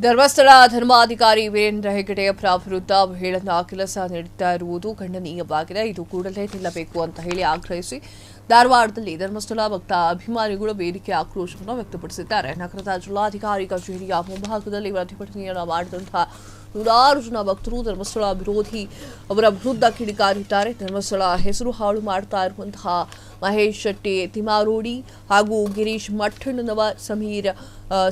ಧರ್ಮಸ್ಥಳ ಧರ್ಮಾಧಿಕಾರಿ ವೀರೇಂದ್ರ ಹೆಗ್ಗಡೆಯವರ ವಿರುದ್ಧ ಅವಹೇಳನ ಕೆಲಸ ನೀಡುತ್ತಾ ಇರುವುದು ಖಂಡನೀಯವಾಗಿದೆ. ಇದು ಕೂಡಲೇ ನಿಲ್ಲಬೇಕು ಅಂತ ಹೇಳಿ ಆಗ್ರಹಿಸಿ ಧಾರವಾಡದಲ್ಲಿ ಧರ್ಮಸ್ಥಳ ಭಕ್ತ ಅಭಿಮಾನಿಗಳು ವೇದಿಕೆ ಆಕ್ರೋಶವನ್ನು ವ್ಯಕ್ತಪಡಿಸಿದ್ದಾರೆ. ನಗರದ ಜಿಲ್ಲಾಧಿಕಾರಿ ಕಚೇರಿಯ ಮುಂಭಾಗದಲ್ಲಿ ಪ್ರತಿಭಟನೆಯನ್ನು ಮಾಡಿದಂತಹ ನೂರಾರು ಜನ ಭಕ್ತರು ಧರ್ಮಸ್ಥಳ ವಿರೋಧಿ ಅವರ ವಿರುದ್ಧ ಕಿಡಿಕಾರಿದ್ದಾರೆ. ಧರ್ಮಸ್ಥಳ ಹೆಸರು ಹಾಳು ಮಾಡ್ತಾ ಇರುವಂತಹ ಮಹೇಶ್ ಶೆಟ್ಟಿ ತಿಮಾರೋಡಿ ಹಾಗೂ ಗಿರೀಶ್ ಮಠಣ್ಣನವ ಸಮೀರ್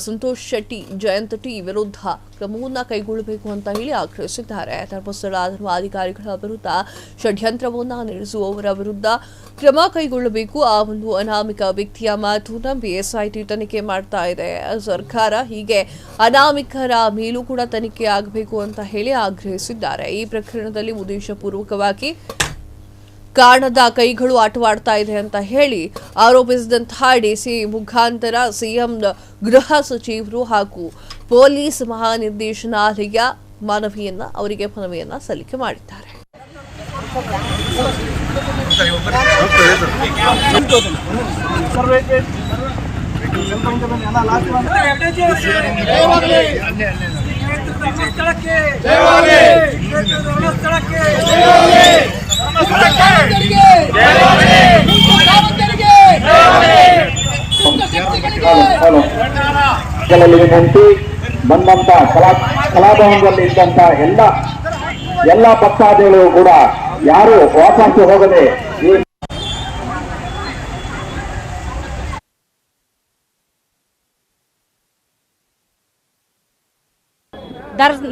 ಸಂತೋಷ್ ಶೆಟ್ಟಿ ಜಯಂತ್ ಟಿ ವಿರುದ್ಧ ಕ್ರಮವನ್ನು ಕೈಗೊಳ್ಳಬೇಕು ಅಂತ ಹೇಳಿ ಆಗ್ರಹಿಸಿದ್ದಾರೆ. ಧರ್ಮಸ್ಥಳ ಧರ್ಮಾಧಿಕಾರಿಗಳ ವಿರುದ್ಧ ಷಡ್ಯಂತ್ರವನ್ನು ನಡೆಸುವವರ ವಿರುದ್ಧ ಕ್ರಮ ಕೈಗೊಳ್ಳಬೇಕು. ಆ ಒಂದು ಅನಾಮಿಕ ವ್ಯಕ್ತಿಯ ಮಾತು ನಂಬಿ ಎಸ್ಐಟಿ ತನಿಖೆ ಮಾಡ್ತಾ ಇದೆ ಸರ್ಕಾರ. ಹೀಗೆ ಅನಾಮಿಕರ ಮೇಲೂ ಕೂಡ ತನಿಖೆ ಆಗಬೇಕು ಅಂತ ಹೇಳಿ ಆಗ್ರಹಿಸಿದ್ದಾರೆ. ಈ ಪ್ರಕರಣದಲ್ಲಿ ಉದ್ದೇಶಪೂರ್ವಕವಾಗಿ ಕಾರಣದ ಕೈಗಳು ಆಟವಾಡ್ತಾ ಇದೆ ಅಂತ ಹೇಳಿ ಆರೋಪಿಸಿದಂತಹ ಡಿಸಿ ಮುಖಾಂತರ ಸಿಎಂ ಗೃಹ ಸಚಿವರು ಹಾಗೂ ಪೊಲೀಸ್ ಮಹಾನಿರ್ದೇಶನಾಲಯ ಅವರಿಗೆ ಮನವಿಯನ್ನ ಸಲ್ಲಿಕೆ ಮಾಡಿದ್ದಾರೆ. ವಿನಂತಿ ಬಂದಂತ ಕಲಾಭವನದಲ್ಲಿ ಇದ್ದಂತ ಎಲ್ಲ ಭಕ್ತಾದಿಗಳು ಕೂಡ ಯಾರು ವಾಪಸ್ ಹೋಗದೆ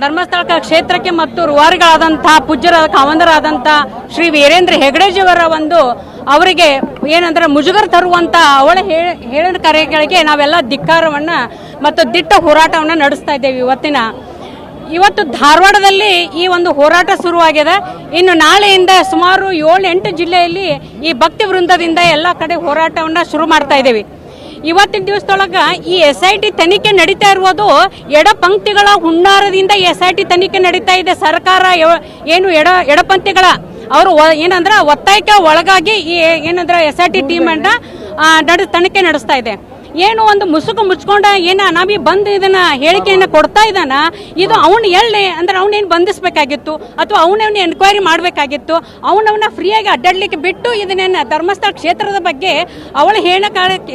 ಧರ್ಮಸ್ಥಳ ಕ್ಷೇತ್ರಕ್ಕೆ ಮತ್ತು ರೂವಾರಿಗಳಾದಂತಹ ಪೂಜ್ಯರ ಕಾವಂದರಾದಂತಹ ಶ್ರೀ ವೀರೇಂದ್ರ ಹೆಗ್ಗಡೆಜಿಯವರ ಅವರಿಗೆ ಏನಂದ್ರೆ ಮುಜುಗರ ತರುವಂತ ಅವಳ ಹೇಳಿದ ಕಾರ್ಯಗಳಿಗೆ ನಾವೆಲ್ಲ ಧಿಕ್ಕಾರವನ್ನ ಮತ್ತು ದಿಟ್ಟ ಹೋರಾಟವನ್ನ ನಡೆಸ್ತಾ ಇದ್ದೇವೆ. ಇವತ್ತು ಧಾರವಾಡದಲ್ಲಿ ಈ ಒಂದು ಹೋರಾಟ ಶುರುವಾಗಿದೆ. ಇನ್ನು ನಾಳೆಯಿಂದ ಸುಮಾರು 7-8 ಜಿಲ್ಲೆಯಲ್ಲಿ ಈ ಭಕ್ತಿ ವೃಂದದಿಂದ ಎಲ್ಲ ಕಡೆ ಹೋರಾಟವನ್ನ ಶುರು ಮಾಡ್ತಾ ಇದ್ದೇವೆ. ಇವತ್ತಿನ ದಿವಸದೊಳಗ ಈ SIT ತನಿಖೆ ನಡೀತಾ ಇರುವುದು ಎಡಪಂಕ್ತಿಗಳ ಹುನ್ನಾರದಿಂದ SIT ತನಿಖೆ ನಡೀತಾ ಇದೆ. ಸರ್ಕಾರ ಏನು ಎಡಪಂಥಿಗಳ ಅವರು ಏನಂದ್ರೆ ಒತ್ತಾಯಕ್ಕೆ ಒಳಗಾಗಿ ಈ ಏನಂದ್ರೆ SIT ಟೀಮ್ ಅನ್ನ ತನಿಖೆ ನಡೆಸ್ತಾ ಇದೆ. ಏನು ಒಂದು ಮುಸುಕು ಮುಚ್ಕೊಂಡ ನಾವೀ ಬಂದು ಇದನ್ನ ಹೇಳಿಕೆಯನ್ನ ಕೊಡ್ತಾ ಇದ್ದಾನ, ಇದು ಅವನು ಎಲ್ಲಿ ಅಂದ್ರೆ ಅವನೇನು ಬಂಧಿಸಬೇಕಾಗಿತ್ತು ಅಥವಾ ಅವನವನ್ನ ಎನ್ಕ್ವೈರಿ ಮಾಡಬೇಕಾಗಿತ್ತು. ಅವನವನ್ನ ಫ್ರೀಯಾಗಿ ಅಡ್ಡಾಡ್ಲಿಕ್ಕೆ ಬಿಟ್ಟು ಇದನ್ನೇನು ಧರ್ಮಸ್ಥಳ ಕ್ಷೇತ್ರದ ಬಗ್ಗೆ ಅವಳ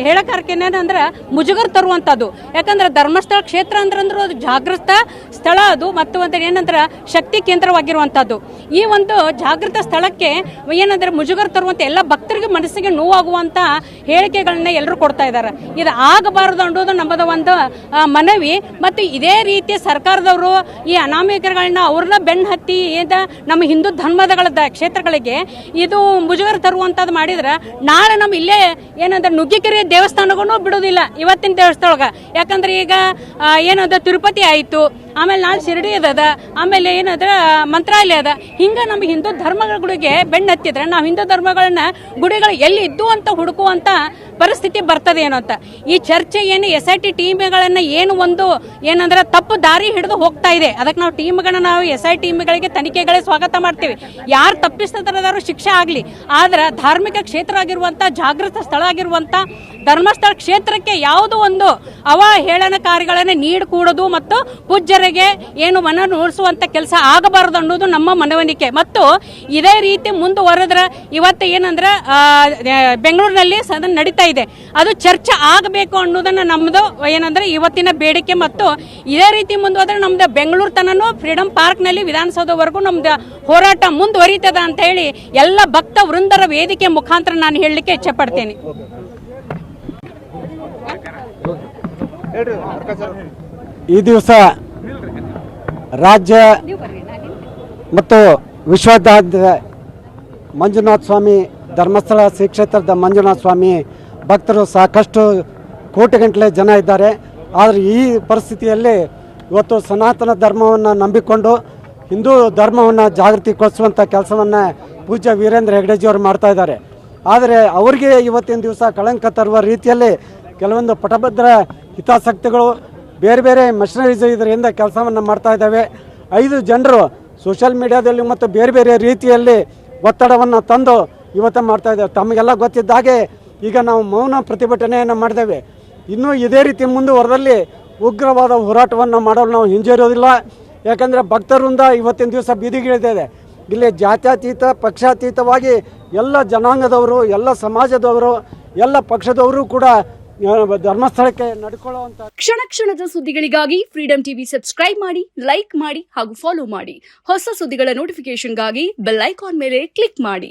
ಹೇಳಕಾರಕೇನಂದ್ರೆ ಮುಜುಗರ ತರುವಂಥದ್ದು. ಯಾಕಂದ್ರೆ ಧರ್ಮಸ್ಥಳ ಕ್ಷೇತ್ರ ಅಂದ್ರೆ ಅದು ಜಾಗೃತ ಸ್ಥಳ, ಅದು ಮತ್ತು ಅಂದ್ರೆ ಏನಂದ್ರೆ ಶಕ್ತಿ ಕೇಂದ್ರವಾಗಿರುವಂಥದ್ದು. ಈ ಒಂದು ಜಾಗೃತ ಸ್ಥಳಕ್ಕೆ ಏನಂದ್ರೆ ಮುಜುಗರ ತರುವಂತ ಎಲ್ಲ ಭಕ್ತರಿಗೆ ಮನಸ್ಸಿಗೆ ನೋವಾಗುವಂತ ಹೇಳಿಕೆಗಳನ್ನ ಎಲ್ಲರೂ ಕೊಡ್ತಾ ಇದ್ದಾರೆ. ಆಗಬಾರದು ಅನ್ನೋದು ನಮ್ಮದ ಒಂದು ಮನವಿ. ಮತ್ತು ಇದೇ ರೀತಿ ಸರ್ಕಾರದವರು ಈ ಅನಾಮಿಕರುಗಳನ್ನ ಅವ್ರನ್ನ ಬೆನ್ನು ಹತ್ತಿ ನಮ್ಮ ಹಿಂದೂ ಧರ್ಮಗಳ ಕ್ಷೇತ್ರಗಳಿಗೆ ಇದು ಮುಜುಗರ ತರುವಂತದ್ದು ಮಾಡಿದ್ರೆ ನಾಳೆ ನಮ್ಮ ಇಲ್ಲೇ ಏನಂದ್ರೆ ನುಗ್ಗಿಕೆರೆ ದೇವಸ್ಥಾನಗೂ ಬಿಡೋದಿಲ್ಲ ಇವತ್ತಿನ ದೇವಸ್ಥಾನದೊಳಗ. ಯಾಕಂದ್ರೆ ಈಗ ಏನದ ತಿರುಪತಿ ಆಯಿತು, ಆಮೇಲೆ ನಾಳೆ ಶಿರಡಿ ಅದ, ಆಮೇಲೆ ಏನಂದ್ರೆ ಮಂತ್ರಾಲಯ ಅದ. ಹಿಂಗ ನಮ್ಮ ಹಿಂದೂ ಧರ್ಮಗಳಿಗೆ ಬೆನ್ನು ಹತ್ತಿದ್ರೆ ನಾವು ಹಿಂದೂ ಧರ್ಮಗಳನ್ನ ಗುಡಿಗಳು ಎಲ್ಲಿ ಇದ್ದು ಅಂತ ಹುಡುಕುವಂತ ಪರಿಸ್ಥಿತಿ ಬರ್ತದೆ ಏನೋ ಅಂತ. ಈ ಚರ್ಚೆ ಏನು SIT ಟೀಮ್ಗಳನ್ನ ಏನಂದ್ರೆ ತಪ್ಪು ದಾರಿ ಹಿಡಿದು ಹೋಗ್ತಾ ಇದೆ. ಅದಕ್ಕೆ ನಾವು ಟೀಮ್ಗಳನ್ನ SIT ಟೀಮ್ಗಳಿಗೆ ತನಿಖೆಗಳೇ ಸ್ವಾಗತ ಮಾಡ್ತೀವಿ. ಯಾರು ತಪ್ಪಿಸ್ತಾರೋ ಶಿಕ್ಷೆ ಆಗಲಿ. ಆದ್ರೆ ಧಾರ್ಮಿಕ ಕ್ಷೇತ್ರ ಆಗಿರುವಂತ ಜಾಗೃತ ಸ್ಥಳ ಆಗಿರುವಂತ ಧರ್ಮಸ್ಥಳ ಕ್ಷೇತ್ರಕ್ಕೆ ಯಾವುದೋ ಒಂದು ಅವಹೇಳನಕಾರಿಗಳನ್ನ ನೀಡಿಕೊಡೋದು ಮತ್ತು ಪೂಜ್ಯರಿಗೆ ಏನು ಮನ ನೋಡಿಸುವಂತ ಕೆಲಸ ಆಗಬಾರದು ಅನ್ನೋದು ನಮ್ಮ ಮನವಣಿಕೆ. ಮತ್ತು ಇದೇ ರೀತಿ ಮುಂದುವರೆದ್ರೆ ಇವತ್ತು ಏನಂದ್ರೆ ಬೆಂಗಳೂರಿನಲ್ಲಿ ಸದನ ನಡೀತಾ ಇದೆ, ಅದು ಚರ್ಚೆ ಆಗಬೇಕು ಅನ್ನೋದನ್ನ ನಮ್ದು ಏನಂದ್ರೆ ಇವತ್ತಿನ ಬೇಡಿಕೆ. ಮತ್ತು ಇದೇ ರೀತಿ ಮುಂದುವರೆದ್ರೆ ನಮ್ದು ಬೆಂಗಳೂರು ತನೂ ಫ್ರೀಡಂ ಪಾರ್ಕ್ ನಲ್ಲಿ ವಿಧಾನಸೌಧವರೆಗೂ ನಮ್ದು ಹೋರಾಟ ಮುಂದುವರಿತದ ಅಂತ ಹೇಳಿ ಎಲ್ಲ ಭಕ್ತ ವೃಂದರ ವೇದಿಕೆ ಮುಖಾಂತರ ನಾನು ಹೇಳಲಿಕ್ಕೆ ಇಚ್ಛೆ ಪಡ್ತೇನೆ. ಈ ದಿವಸ ರಾಜ್ಯ ಮತ್ತು ವಿಶ್ವದಾದ್ಯಂತ ಮಂಜುನಾಥ ಸ್ವಾಮಿ ಧರ್ಮಸ್ಥಳ ಶ್ರೀ ಕ್ಷೇತ್ರದ ಮಂಜುನಾಥ ಸ್ವಾಮಿ ಭಕ್ತರು ಸಾಕಷ್ಟು ಕೋಟಿಗಟ್ಟಲೆ ಜನ ಇದ್ದಾರೆ. ಆದರೆ ಈ ಪರಿಸ್ಥಿತಿಯಲ್ಲಿ ಇವತ್ತು ಸನಾತನ ಧರ್ಮವನ್ನು ನಂಬಿಕೊಂಡು ಹಿಂದೂ ಧರ್ಮವನ್ನು ಜಾಗೃತಿಗೊಳಿಸುವಂಥ ಕೆಲಸವನ್ನು ಪೂಜ್ಯ ವೀರೇಂದ್ರ ಹೆಗ್ಗಡೆಜಿಯವರು ಮಾಡ್ತಾ ಇದ್ದಾರೆ. ಆದರೆ ಅವರಿಗೆ ಇವತ್ತಿನ ದಿವಸ ಕಳಂಕ ತರುವ ರೀತಿಯಲ್ಲಿ ಕೆಲವೊಂದು ಪಟಭದ್ರ ಹಿತಾಸಕ್ತಿಗಳು ಬೇರೆ ಬೇರೆ ಮಷಿನರೀಸ್ ಇದರಿಂದ ಕೆಲಸವನ್ನು ಮಾಡ್ತಾ ಇದ್ದಾವೆ. 5 ಜನರು ಸೋಷಿಯಲ್ ಮೀಡಿಯಾದಲ್ಲಿ ಮತ್ತು ಬೇರೆ ಬೇರೆ ರೀತಿಯಲ್ಲಿ ಒತ್ತಡವನ್ನು ತಂದು ಇವತ್ತು ಮಾಡ್ತಾ ಇದ್ದಾರೆ. ತಮಗೆಲ್ಲ ಗೊತ್ತಿದ್ದಾಗೆ ಈಗ ನಾವು ಮೌನ ಪ್ರತಿಭಟನೆಯನ್ನು ಮಾಡಿದ್ದೇವೆ. ಇನ್ನೂ ಇದೇ ರೀತಿ ಮುಂದುವರೆದಲ್ಲಿ ಉಗ್ರವಾದ ಹೋರಾಟವನ್ನು ಮಾಡಲು ನಾವು ಹಿಂಜರಿಯೋದಿಲ್ಲ. ಯಾಕಂದರೆ ಭಕ್ತರಿಂದ ಇವತ್ತಿನ ದಿವಸ ಬೀದಿಗಿಳಿದಿದೆ. ಇಲ್ಲಿ ಜಾತ್ಯತೀತ ಪಕ್ಷಾತೀತವಾಗಿ ಎಲ್ಲ ಜನಾಂಗದವರು, ಎಲ್ಲ ಸಮಾಜದವರು, ಎಲ್ಲ ಪಕ್ಷದವರು ಕೂಡ ಧರ್ಮಸ್ಥಳಕ್ಕೆ ನಡ್ಕೊಳ್ಳುವಂಥ ಕ್ಷಣ ಕ್ಷಣದ ಸುದ್ದಿಗಳಿಗಾಗಿ ಫ್ರೀಡಂ ಟಿವಿ ಸಬ್ಸ್ಕ್ರೈಬ್ ಮಾಡಿ, ಲೈಕ್ ಮಾಡಿ ಹಾಗೂ ಫಾಲೋ ಮಾಡಿ. ಹೊಸ ಸುದ್ದಿಗಳ ನೋಟಿಫಿಕೇಶನ್ಗಾಗಿ ಬೆಲ್ ಐಕಾನ್ ಮೇಲೆ ಕ್ಲಿಕ್ ಮಾಡಿ.